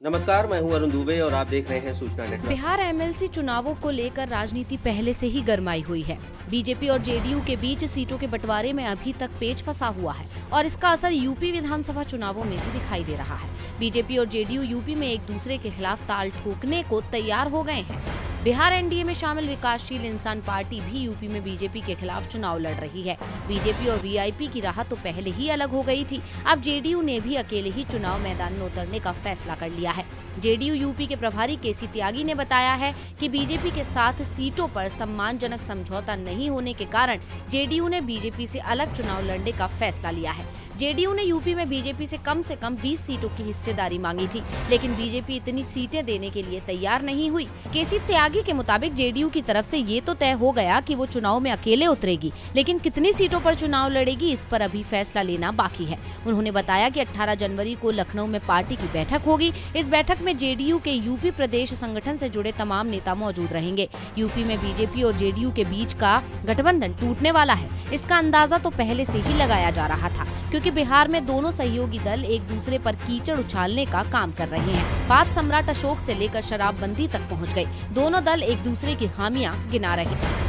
नमस्कार, मैं हूं अरुण दुबे और आप देख रहे हैं सूचना नेटवर्क। बिहार एमएलसी चुनावों को लेकर राजनीति पहले से ही गरमाई हुई है। बीजेपी और जेडीयू के बीच सीटों के बंटवारे में अभी तक पेच फंसा हुआ है और इसका असर यूपी विधानसभा चुनावों में भी दिखाई दे रहा है। बीजेपी और जेडीयू यूपी में एक दूसरे के खिलाफ ताल ठोकने को तैयार हो गए हैं। बिहार एनडीए में शामिल विकासशील इंसान पार्टी भी यूपी में बीजेपी के खिलाफ चुनाव लड़ रही है। बीजेपी और वीआईपी की राह तो पहले ही अलग हो गई थी। अब जेडीयू ने भी अकेले ही चुनाव मैदान में उतरने का फैसला कर लिया है। जेडीयू यूपी के प्रभारी केसी त्यागी ने बताया है कि बीजेपी के साथ सीटों पर सम्मानजनक समझौता नहीं होने के कारण जेडीयू ने बीजेपी से अलग चुनाव लड़ने का फैसला लिया है। जेडीयू ने यूपी में बीजेपी से कम 20 सीटों की हिस्सेदारी मांगी थी, लेकिन बीजेपी इतनी सीटें देने के लिए तैयार नहीं हुई। केसी त्यागी के मुताबिक जेडीयू की तरफ से ये तो तय हो गया कि वो चुनाव में अकेले उतरेगी, लेकिन कितनी सीटों पर चुनाव लड़ेगी इस पर अभी फैसला लेना बाकी है। उन्होंने बताया कि 18 जनवरी को लखनऊ में पार्टी की बैठक होगी। इस बैठक में जेडीयू के यूपी प्रदेश संगठन से जुड़े तमाम नेता मौजूद रहेंगे। यूपी में बीजेपी और जेडीयू के बीच का गठबंधन टूटने वाला है। इसका अंदाजा तो पहले से ही लगाया जा रहा था, क्योंकि बिहार में दोनों सहयोगी दल एक दूसरे पर कीचड़ उछालने का काम कर रहे हैं। बात सम्राट अशोक से लेकर शराबबंदी तक पहुंच गई। दोनों दल एक दूसरे की खामियां गिना रहे हैं।